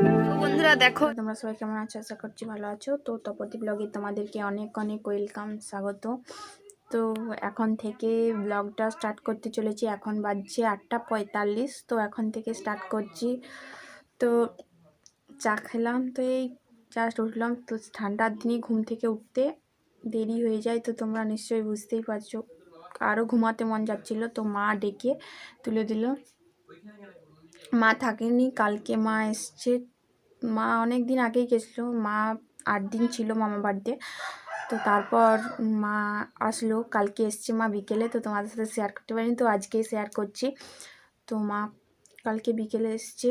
বন্ধুরা দেখো তোমরা সবাই কেমন আছো, আশা করছি ভালো আছো। তো তপতি ব্লগে তোমাদেরকে অনেক অনেক ওয়েলকাম, স্বাগত। তো এখন থেকে ব্লগটা স্টার্ট করতে চলেছি। এখন বাজছে 8:45। তো এখন থেকে স্টার্ট করছি। তো চা খেলাম, তো এই জাস্ট উঠলাম। তো ঠান্ডার দিনে ঘুম থেকে উঠতে দেরি হয়ে যায়, তো তোমরা নিশ্চয়ই বুঝতেই পারছো। আরও ঘুমাতে মন যাচ্ছিলো, তো মা ডেকে তুলে দিল। মা থাকেনি, কালকে মা এসছে। মা অনেক দিন আগেই গেছিলো, মা 8 দিন ছিল মামা বাড়িতে। তো তারপর মা আসলো, কালকে এসছে মা বিকেলে। তো তোমাদের সাথে শেয়ার করতে পারিনি, তো আজকেই শেয়ার করছি। তো মা কালকে বিকেলে এসছে।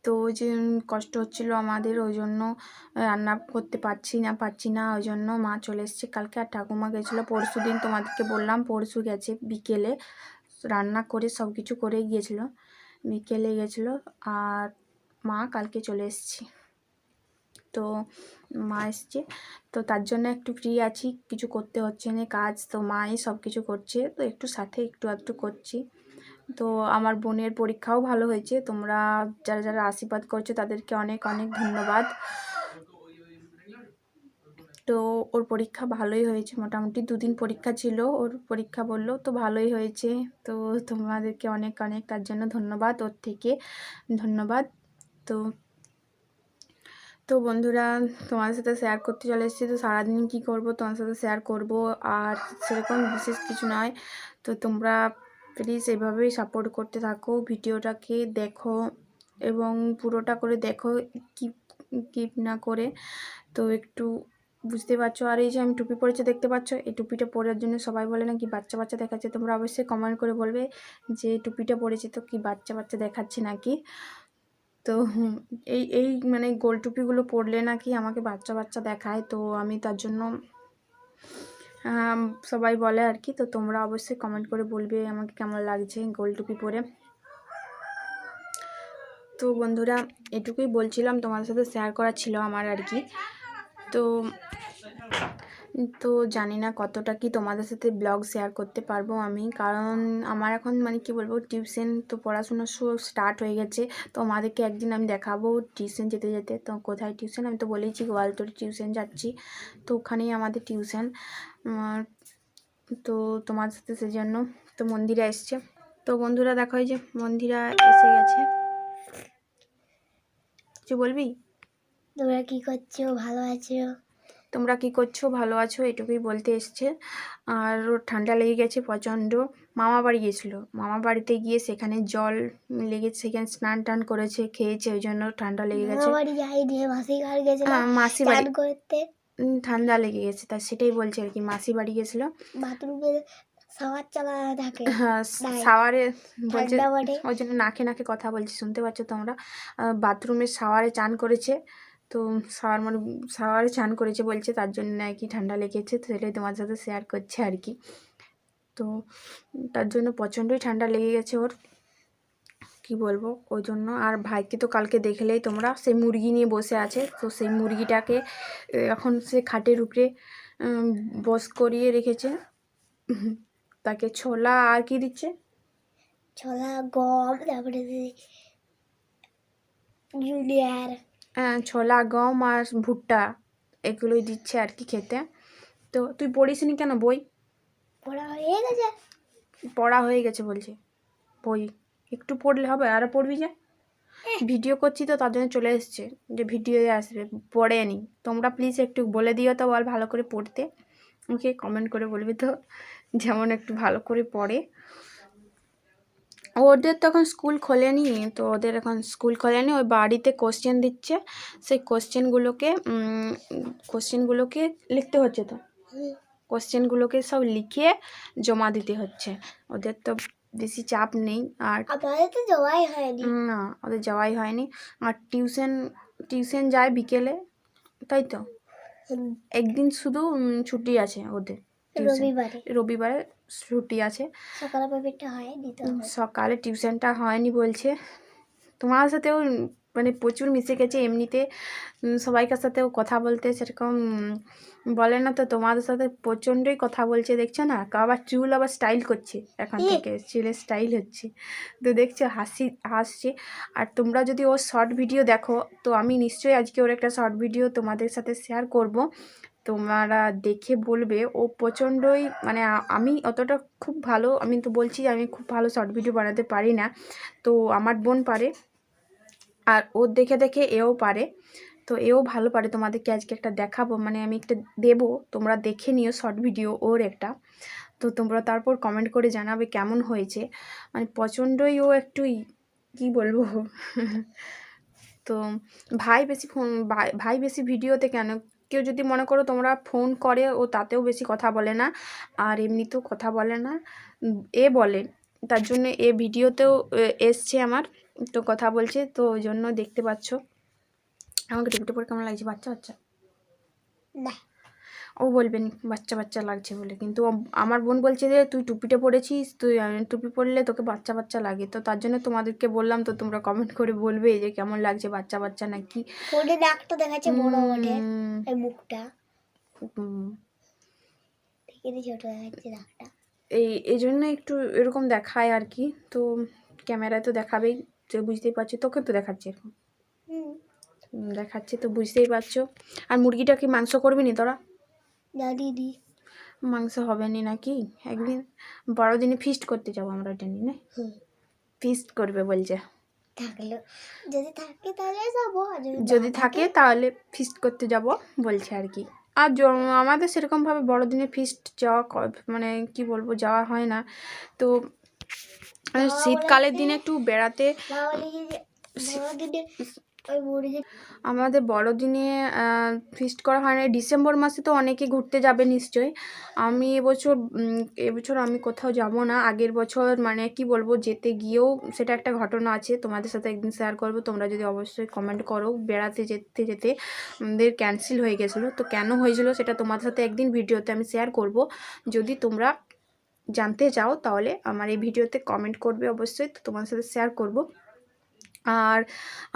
তো ওই যে কষ্ট হচ্ছিলো আমাদের, ওই জন্য রান্না করতে পারছি না, ওই জন্য মা চলে এসছে কালকে। আর ঠাকুমা গেছিলো পরশু দিন, তোমাদেরকে বললাম পরশু গেছে বিকেলে, রান্না করে সব কিছু করে গিয়েছিলো, বিকেলে গেছিলো। আর মা কালকে চলে এসছি। তো মা এসছে, তো তার জন্য একটু ফ্রি আছি, কিছু করতে হচ্ছে না কাজ। তো মাই সব কিছু করছে, তো একটু সাথে একটু করছি। তো আমার বোনের পরীক্ষাও ভালো হয়েছে। তোমরা যারা যারা আশীর্বাদ করছো তাদেরকে অনেক অনেক ধন্যবাদ। তো ওর পরীক্ষা ভালোই হয়েছে, মোটামুটি 2 দিন পরীক্ষা ছিল, ওর পরীক্ষা বললো তো ভালোই হয়েছে। তো তোমাদেরকে অনেক অনেক তার জন্য ধন্যবাদ, ওর থেকে ধন্যবাদ। তো তো বন্ধুরা তোমাদের সাথে শেয়ার করতে চলে এসেছি। তো সারাদিন কী করব তোমার সাথে শেয়ার করব, আর সেরকম বিশেষ কিছু নয়। তো তোমরা প্লিজ এভাবেই সাপোর্ট করতে থাকো, ভিডিওটাকে দেখো এবং পুরোটা করে দেখো, কিপ না করে। তো একটু বুঝতে পারছো। আর এই যে আমি টুপি পরেছে দেখতে পাচ্ছ, এই টুপিটা পরার জন্য সবাই বলে না কি বাচ্চা বাচ্চা দেখাচ্ছে। তোমরা অবশ্যই কমেন্ট করে বলবে যে টুপিটা পরেছে তো কি বাচ্চা বাচ্চা দেখাচ্ছে নাকি। তো এই মানে গোল টুপিগুলো পরলে নাকি আমাকে বাচ্চা বাচ্চা দেখায়, তো আমি তার জন্য সবাই বলে আর কি। তো তোমরা অবশ্যই কমেন্ট করে বলবে আমাকে কেমন লাগছে গোল টুপি পরে। তো বন্ধুরা এটুকুই বলছিলাম, তোমাদের সাথে শেয়ার করা ছিল আমার আর কি। তো তো জানি না কতটা কি তোমাদের সাথে ব্লগ শেয়ার করতে পারবো আমি, কারণ আমার এখন মানে কি বলবো টিউশন, তো পড়াশোনা স্টার্ট হয়ে গেছে। তো আমাদেরকে একদিন আমি দেখাবো টিউশন যেতে যেতে। তো কোথায় টিউশন, আমি তো বলেইছি গোয়ালতোড়ে টিউশন যাচ্ছি, তো ওখানেই আমাদের টিউশন। তো তোমাদের সাথে সেজন্য তো মন্দিরা এসছে। তো বন্ধুরা দেখো এই যে মন্দিরা এসে গেছে। কিছু বলবি? তোমরা কি করছো, ভালো আছো? তোমরা কি করছো, ভালো আছো, এটুকুই বলতে এসছে। আর ওর ঠান্ডা লেগে গেছে প্রচণ্ড। মামা বাড়ি গিয়েছিলো, মামা বাড়িতে গিয়ে সেখানে জল লেগেছে, সেখানে স্নান টান করেছে, খেয়েছে, ওই জন্য ঠান্ডা লেগে গেছে। মাসি বাড়ি করতে ঠান্ডা লেগে গেছে, তা সেটাই বলছে আর কি। মাসি বাড়ি গেছিলো, বাথরুমে শাওয়ার চালানো থাকে, হ্যাঁ শাওয়ারে বলছে, ওই জন্য নাকে নাকে কথা বলছে, শুনতে পাচ্ছ তোমরা। বাথরুমে শাওয়ারে চান করেছে, তো শাওয়ারে চান করেছে বলছে, তার জন্য নাকি ঠান্ডা লেগেছে। তো সেটাই তোমার সাথে শেয়ার করছে আর কি। তো তার জন্য প্রচণ্ডই ঠান্ডা লেগে গেছে ওর, কি বলবো ওই জন্য। আর ভাইকে তো কালকে দেখলেই তোমরা, সেই মুরগি নিয়ে বসে আছে। তো সেই মুরগিটাকে এখন সে খাটের উপরে বস করিয়ে রেখেছে। তাকে ছোলা আর কি দিচ্ছে, ছোলা, গম, তারপরে জুলিয়ার, ছোলা, গম আর ভুট্টা, এগুলোই দিচ্ছে আর কি খেতে। তো তুই পড়িসনি কেন বই? পড়া হয়ে গেছে, পড়া হয়ে গেছে বলছে, বই একটু পড়লে হবে, আরও পড়বি যে। ভিডিও করছি তো তার জন্য চলে এসছে যে ভিডিও আসবে, পড়েনি। তোমরা প্লিজ একটু বলে দিও তো, বল ভালো করে পড়তে, ওকে কমেন্ট করে বলবি তো, যেমন একটু ভালো করে পড়ে। ওদের তো এখন স্কুল খোলেনি, তো ওদের এখন স্কুল খোলেনি, ওই বাড়িতে কোশ্চেন দিচ্ছে, সেই কোশ্চেনগুলোকে লিখতে হচ্ছে। তো কোশ্চেনগুলোকে সব লিখে জমা দিতে হচ্ছে, ওদের তো বেশি চাপ নেই। আর আমাদের তো যাওয়াই হয়নি, না ওদের যাওয়াই হয়নি। আর টিউশন যায় বিকেলে, তাই তো একদিন শুধু ছুটি আছে ওদের, রবিবারে ছুটি আছে। সকালে পেপারটা হয়নি, তো সকালে টিউশনটা হয়নি বলছে, তোমার সাথেও মানে প্রচুর মিশে গেছে এমনিতে, সবাইকার সাথেও কথা বলতে সেরকম বলে না, তো তোমাদের সাথে প্রচণ্ডই কথা বলছে দেখছো না, আবার চুল আবার স্টাইল করছে, এখন থেকে চুলের স্টাইল হচ্ছে, তো দেখছো হাসছে। আর তোমরা যদি ওর শর্ট ভিডিও দেখো, তো আমি নিশ্চয়ই আজকে ওর একটা শর্ট ভিডিও তোমাদের সাথে শেয়ার করব, তোমরা দেখে বলবে ও প্রচণ্ডই মানে আমি অতটা খুব ভালো, আমি তো বলছি যে আমি খুব ভালো শর্ট ভিডিও বানাতে পারি না, তো আমার বোন পারে, আর ওর দেখে দেখে এও পারে, তো এও ভালো পারে। তোমাদেরকে আজকে একটা দেখাবো, মানে আমি একটা দেবো, তোমরা দেখে নিও শর্ট ভিডিও ওর একটা, তো তোমরা তারপর কমেন্ট করে জানাবে কেমন হয়েছে। মানে প্রচণ্ডই ও একটু কি বলবো তো ভাই বেশি ফোন ভাই বেশি ভিডিওতে কেন, কেউ যদি মনে করো তোমরা ফোন করে, ও তাতেও বেশি কথা বলে না, আর এমনিতেও কথা বলে না, এ বলে, তার জন্য এ ভিডিওতেও এসছে আমার, তো কথা বলছে, তো ওই জন্য দেখতে পাচ্ছ। আমাকে টুপিটা পরে কেমন লাগছে, বাচ্চা বাচ্চা না, ও বলবেন বাচ্চা বাচ্চা লাগছে বলে, কিন্তু আমার বোন বলছে যে তুই টুপিটা পরেছিস, তুই টুপি পরলে তোকে বাচ্চা বাচ্চা লাগে, তো তার জন্য তোমাদেরকে বললাম, তো তোমরা কমেন্ট করে বলবে যে কেমন লাগছে, বাচ্চা বাচ্চা নাকি। ফোনে নাকটা দেখাচ্ছে বড় বটে, এই মুখটা থেকে ছোট দেখাচ্ছে নাকটা, এই জন্য একটু এরকম দেখায় আর কি, তো ক্যামেরায় তো দেখাবেই, তো বুঝতেই পারছি, তোকে তো দেখাচ্ছে এরকম দেখাচ্ছে, তো বুঝতেই পারছো। আর মুরগিটা কি মাংস করবি নি তোরা? না দিদি, মাংস হবে নি নাকি, একদিন বড়দিনে ফিস্ট করতে যাবো আমরা, এটা নিয়ে ফিস্ট করবে বলছে, থাকলো যদি থাকে তাহলে যাবো, আর যদি থাকে তাহলে ফিস্ট করতে যাব বলছে আর কি। আর আমাদের সেরকমভাবে বড়দিনে ফিস্ট যাওয়া মানে কি বলবো, যাওয়া হয় না, তো শীতকালের দিনে একটু বেড়াতে, আমাদের বড়দিনে ফিস্ট করা হয় না, ডিসেম্বর মাসে তো অনেকে ঘুরতে যাবে নিশ্চয়ই, আমি এবছর আমি কোথাও যাব না, আগের বছর মানে কি বলবো যেতে গিয়েও সেটা একটা ঘটনা আছে, তোমাদের সাথে একদিন শেয়ার করব, তোমরা যদি অবশ্যই কমেন্ট করো, বেড়াতে যেতে যেতে আমাদের ক্যান্সেল হয়ে গেছিলো, তো কেন হয়েছিল সেটা তোমাদের সাথে একদিন ভিডিওতে আমি শেয়ার করব, যদি তোমরা জানতে চাও তাহলে আমার এই ভিডিওতে কমেন্ট করবে অবশ্যই, তো তোমার সাথে শেয়ার করব। আর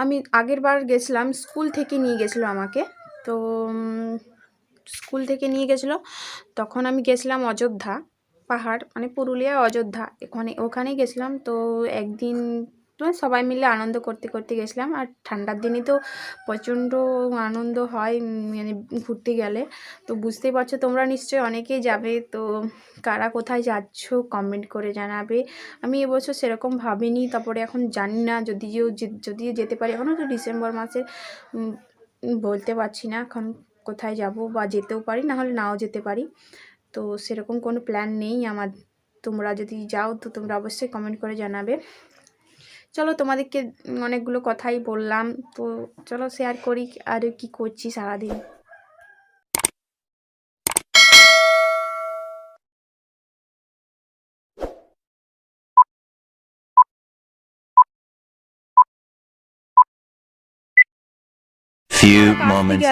আমি আগের বার গেছিলাম, স্কুল থেকে নিয়ে গেছিলো আমাকে, তো স্কুল থেকে নিয়ে গেছিলো, তখন আমি গেছিলাম অযোধ্যা পাহাড়, মানে পুরুলিয়া অযোধ্যা, ওখানে গেছিলাম, তো একদিন সবাই মিলে আনন্দ করতে করতে গেছিলাম, আর ঠান্ডার দিনে তো প্রচণ্ড আনন্দ হয় মানে ঘুরতে গেলে, তো বুঝতেই পারছো তোমরা নিশ্চয়ই অনেকেই যাবে, তো কারা কোথায় যাচ্ছ কমেন্ট করে জানাবে। আমি এবছর সেরকম ভাবিনি, তারপরে এখন জানি না যদিও যেতে পারি, এখনও তো ডিসেম্বর মাসে বলতে পারছি না এখন কোথায় যাব, বা যেতেও পারি, না হলে নাও যেতে পারি, তো সেরকম কোনো প্ল্যান নেই আমার। তোমরা যদি যাও তো তোমরা অবশ্যই কমেন্ট করে জানাবে। চলো তোমাদেরকে অনেকগুলো কথাই বললাম, তো চলো শেয়ার করি আর কি করছি সারাদিন।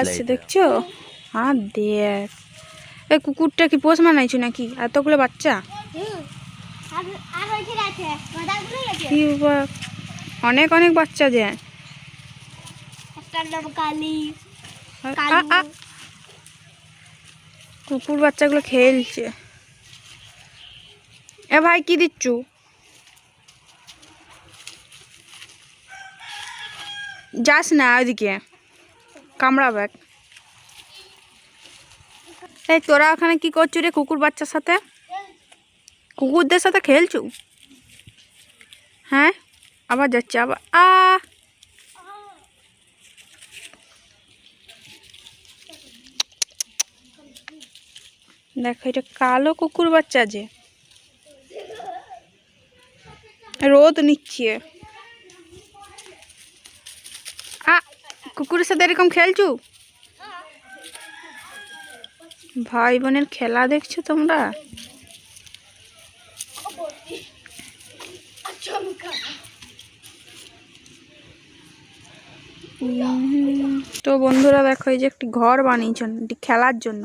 আসছে দেখছো, আর দেখ এই কুকুরটা কি পোষ মানাইছো নাকি, এতগুলো বাচ্চা, কি অনেক অনেক বাচ্চা যে, কুকুর বাচ্চাগুলো খেলছে। এ ভাই কি দিচ্ছু, যাস না ওইদিকে, কামড়াবে। এই তোরা ওখানে কি করছো রে, কুকুর বাচ্চার সাথে, কুকুরদের সাথে খেলছু? হ্যাঁ, আবার যাচ্ছে, আবার দেখো এটা কালো কুকুর বাচ্চা, যে রোদ নিচ্ছে, কুকুরের সাথে এরকম খেলছু? ভাই বোনের খেলা দেখছো তোমরা? তো বন্ধুরা দেখো, এই যে একটি ঘর বানিয়েছেন খেলার জন্য,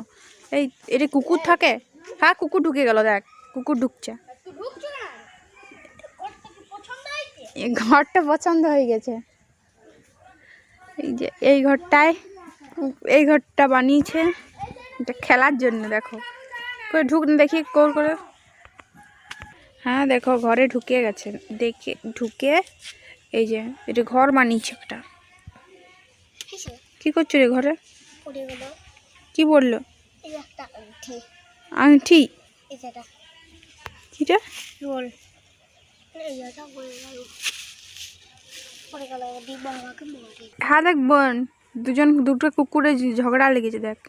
এটা কুকুর থাকে, হ্যাঁ কুকুর ঢুকে গেল, দেখ কুকুর ঢুকছে, এই ঘরটা পছন্দ হয়ে গেছে। এই যে এই ঘরটা বানিয়েছে এটা খেলার জন্য। দেখো করে দেখি করে। হ্যাঁ দেখো ঘরে ঢুকে গেছে, দেখে ঢুকে এই যে এটা ঘর বানিয়েছে একটা। কি করছো রে ঘরে? কি বললো? আংটি? কিটা? হ্যাঁ দেখ বোন, দুটো কুকুরে ঝগড়া লেগেছে দেখ।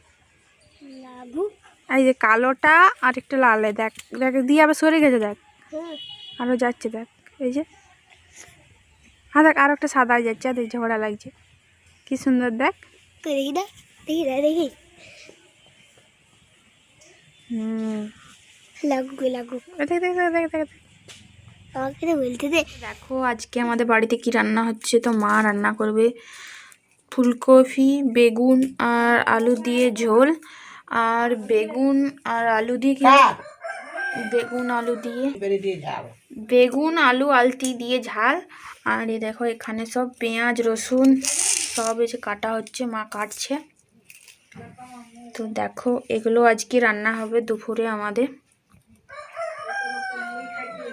এই যে কালোটা আর একটা লালে, দেখ দেখ দিয়ে আবার সরে গেছে দেখ, আরো যাচ্ছে দেখ। এই যে হ্যাঁ দেখ আর একটা সাদা যাচ্ছে, আর ঝগড়া লাগছে। কি সুন্দর দেখ। দেখি দেখো আজকে আমাদের বাড়িতে কি রান্না হচ্ছে। তো মা রান্না করবে ফুলকপি বেগুন আর আলু দিয়ে ঝোল, আর বেগুন আর আলু দিয়ে বেগুন আলু আলতি দিয়ে ঝাল। আর এই দেখো এখানে সব পেঁয়াজ রসুন সব এই যে কাটা হচ্ছে, মা কাটছে। তো দেখো এগুলো আজকে রান্না হবে দুপুরে আমাদের।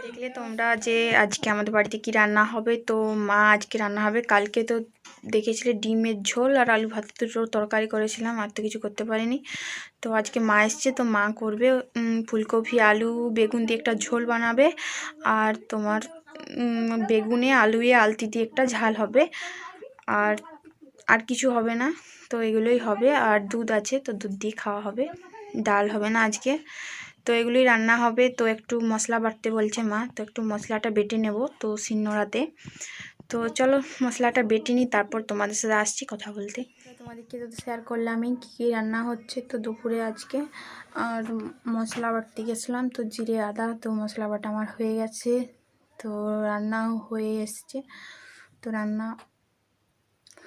দেখলে তোমরা যে আজকে আমাদের বাড়িতে কি রান্না হবে। তো মা আজকে রান্না হবে, কালকে তো দেখেছিলে ডিমের ঝোল আর আলু ভাতে দুটো তরকারি করেছিলাম, আর তো কিছু করতে পারিনি। তো আজকে মা এসছে, তো মা করবে ফুলকপি আলু বেগুন দিয়ে একটা ঝোল বানাবে, আর তোমার বেগুনে আলুয়ে আলতি দিয়ে একটা ঝাল হবে, আর কিছু হবে না। তো এগুলোই হবে, আর দুধ আছে তো দুধ দিয়ে খাওয়া হবে, ডাল হবে না আজকে। তো এগুলোই রান্না হবে। তো একটু মশলা বাটতে বলছে মা, তো একটু মশলাটা বেটে নেব তো শিলনোড়াতে। তো চলো মশলাটা বেটে নিই, তারপর তোমাদের সাথে আসছি কথা বলতে। তোমাদেরকে তো শেয়ার করলাম আমি কী রান্না হচ্ছে। তো দুপুরে আজকে আর মশলা বাটতে গেছিলাম, তো জিরে আদা তো মশলা বাটা আমার হয়ে গেছে, তো রান্নাও হয়ে এসছে। তো রান্না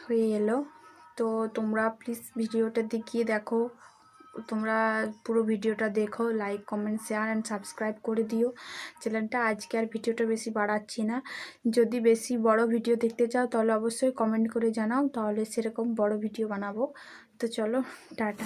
হয়ে এলো। তো তোমরা প্লিজ ভিডিওটা দেখিয়ে দেখো, তোমরা পুরো ভিডিওটা দেখো, like comment share and subscribe করে দিও চ্যানেলটা। আজকে আর ভিডিওটা বেশি বাড়াচ্ছি না, যদি বেশি বড় ভিডিও দেখতে চাও তাহলে অবশ্যই কমেন্ট করে জানাও, তাহলে সেরকম বড় ভিডিও বানাবো। তো চলো টাটা।